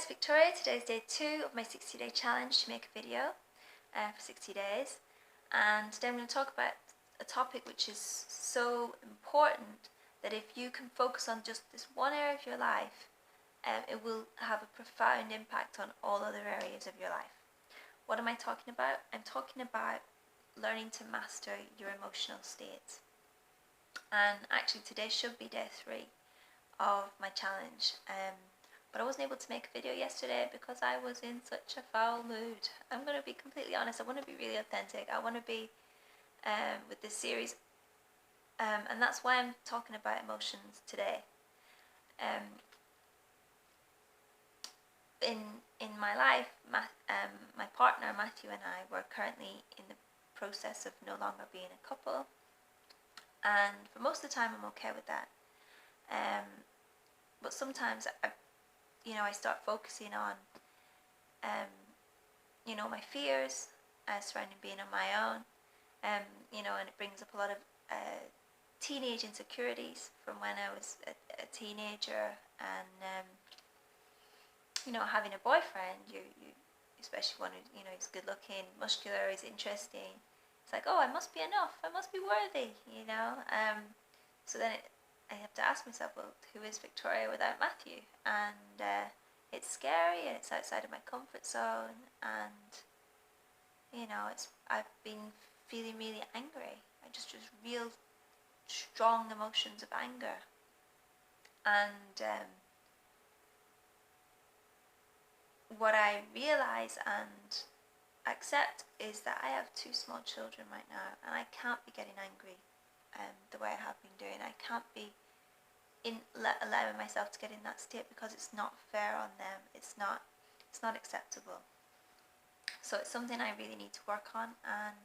it's Victoria. Today's day 2 of my 60-day challenge to make a video for 60 days. And today I'm going to talk about a topic which is so important that if you can focus on just this one area of your life, it will have a profound impact on all other areas of your life. What am I talking about? I'm talking about learning to master your emotional states. And actually today should be day 3 of my challenge. But I wasn't able to make a video yesterday because I was in such a foul mood. I'm going to be completely honest. I want to be really authentic. I want to be with this series. And that's why I'm talking about emotions today. In my life, my partner Matthew and I were currently in the process of no longer being a couple. And for most of the time I'm okay with that. But sometimes I start focusing on, my fears surrounding being on my own, and it brings up a lot of teenage insecurities from when I was a teenager, and having a boyfriend, you especially one who he's good looking, muscular, he's interesting. It's like, oh, I must be enough, I must be worthy, So then I have to ask myself, well, who is Victoria without Matthew? And it's scary, and it's outside of my comfort zone, and I've been feeling really angry. I just real strong emotions of anger, and what I realize and accept is that I have 2 small children right now, and I can't be getting angry the way I have been doing. I can't be allowing myself to get in that state because it's not fair on them. It's not acceptable. So it's something I really need to work on. And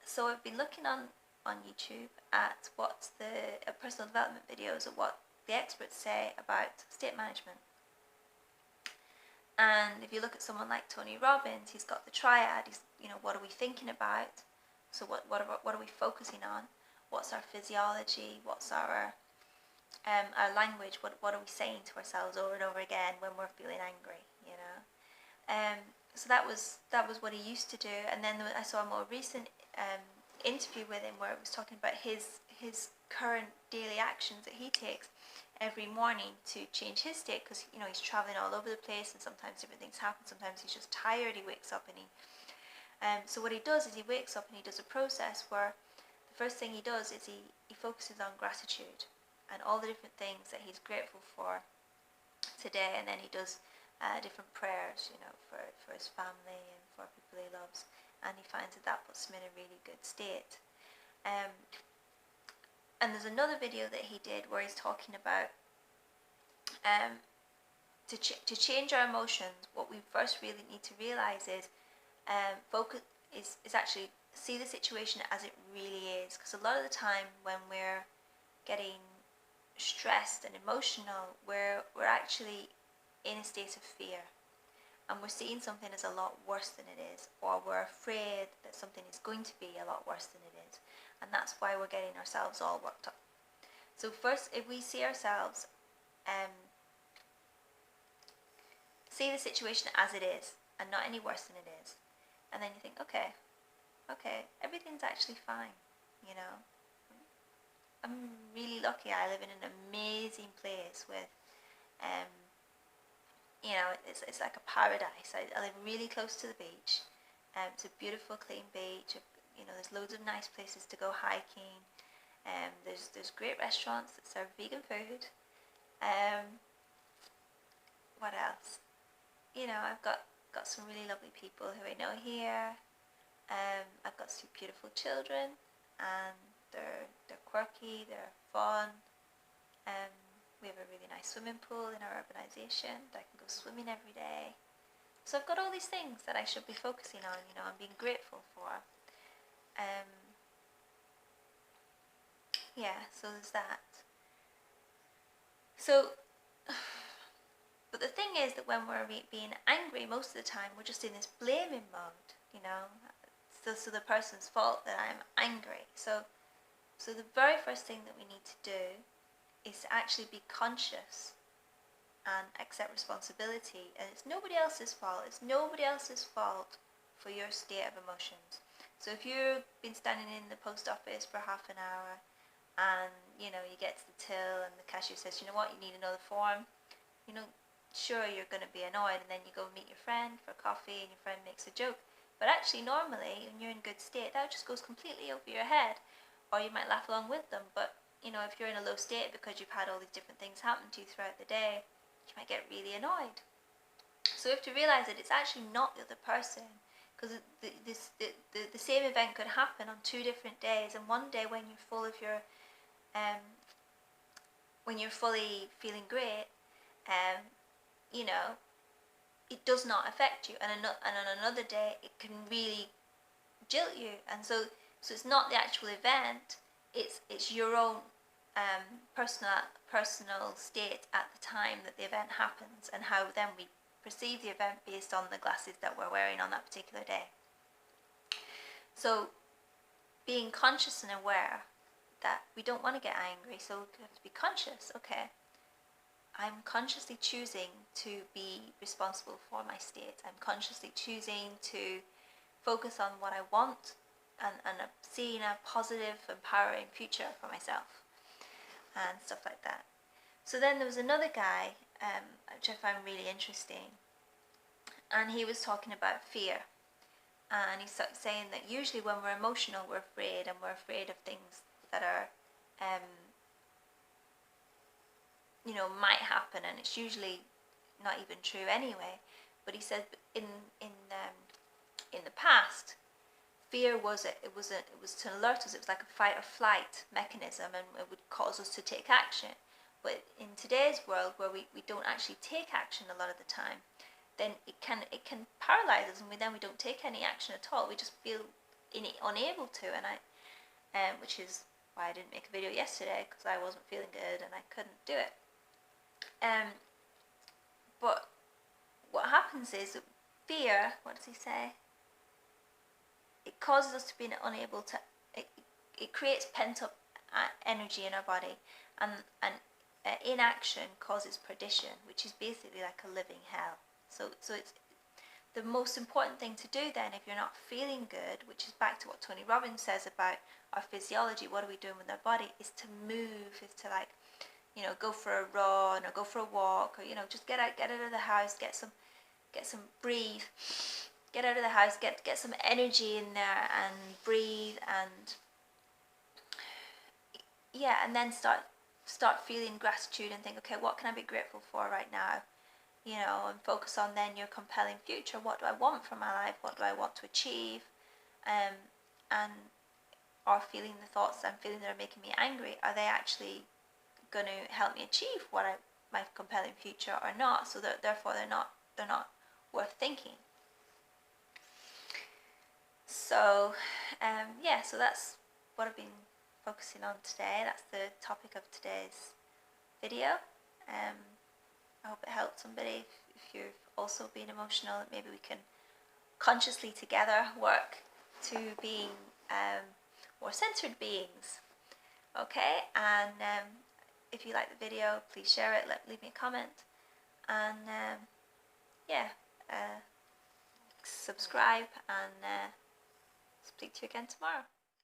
so I've been looking on YouTube at what the personal development videos of what the experts say about state management. And if you look at someone like Tony Robbins, he's got the triad. He's, what are we thinking about? So what are we focusing on? What's our physiology? What's our language? What are we saying to ourselves over and over again when we're feeling angry? So that was what he used to do. And then I saw a more recent interview with him where it was talking about his current daily actions that he takes every morning to change his state, because he's traveling all over the place, and sometimes different things happen. Sometimes he's just tired. He wakes up and so what he does is he wakes up and he does a process where the first thing he does is he focuses on gratitude and all the different things that he's grateful for today, and then he does different prayers, for his family and for people he loves, and he finds that puts him in a really good state. And there's another video that he did where he's talking about to change our emotions. What we first really need to realize is focus is actually see the situation as it really is, because a lot of the time when we're getting stressed and emotional, we're actually in a state of fear, and we're seeing something as a lot worse than it is, or we're afraid that something is going to be a lot worse than it is, and that's why we're getting ourselves all worked up. So first, if we see ourselves, see the situation as it is and not any worse than it is, and then you think, okay, everything's actually fine. I'm really lucky. I live in an amazing place with it's like a paradise. I live really close to the beach. It's a beautiful, clean beach. There's loads of nice places to go hiking. There's great restaurants that serve vegan food. What else? I've got some really lovely people who I know here. I've got 2 beautiful children, and they're quirky, they're fun. We have a really nice swimming pool in our urbanization that I can go swimming every day. So I've got all these things that I should be focusing on, and being grateful for. So there's that. So, but the thing is that when we're being angry, most of the time we're just in this blaming mode, So the person's fault that I'm angry. So the very first thing that we need to do is to actually be conscious and accept responsibility. And it's nobody else's fault. It's nobody else's fault for your state of emotions. So if you've been standing in the post office for half an hour and you get to the till and the cashier says, you know what, you need another form, sure, you're going to be annoyed, and then you go meet your friend for coffee and your friend makes a joke. But actually, normally, when you're in good state, that just goes completely over your head, or you might laugh along with them. But if you're in a low state because you've had all these different things happen to you throughout the day, you might get really annoyed. So you have to realize that it's actually not the other person, because the same event could happen on 2 different days, and one day when you're full of your when you're fully feeling great, it does not affect you, and on another day it can really jilt you. And so it's not the actual event, it's your own personal state at the time that the event happens, and how then we perceive the event based on the glasses that we're wearing on that particular day. So being conscious and aware that we don't want to get angry, so we have to be conscious. Okay, I'm consciously choosing to be responsible for my state. I'm consciously choosing to focus on what I want and seeing a positive, empowering future for myself and stuff like that. So then there was another guy, which I found really interesting, and he was talking about fear. And he's saying that usually when we're emotional, we're afraid, and we're afraid of things that are might happen, and it's usually not even true anyway. But he said in the past, fear was to alert us. It was like a fight or flight mechanism, and it would cause us to take action. But in today's world, where we don't actually take action a lot of the time, then it can paralyze us, and we don't take any action at all. We just feel unable to, and which is why I didn't make a video yesterday, because I wasn't feeling good and I couldn't do it. But what happens is that fear, what does he say? It causes us to be unable to, it creates pent-up energy in our body, and inaction causes perdition, which is basically like a living hell. So it's the most important thing to do then, if you're not feeling good, which is back to what Tony Robbins says about our physiology, what are we doing with our body, is to move, is to go for a run or go for a walk, or just get out of the house, get some breathe, get out of the house, get some energy in there and breathe, and and then start feeling gratitude and think, okay, what can I be grateful for right now? And focus on then your compelling future. What do I want from my life? What do I want to achieve? Or feeling the thoughts I'm feeling that are making me angry, are they actually going to help me achieve my compelling future or not? So that therefore they're not worth thinking. So so that's what I've been focusing on today. That's the topic of today's video. I hope it helped somebody. If you've also been emotional, maybe we can consciously together work to being more centered beings. Okay, and if you like the video, please share it, leave me a comment, and subscribe, and speak to you again tomorrow.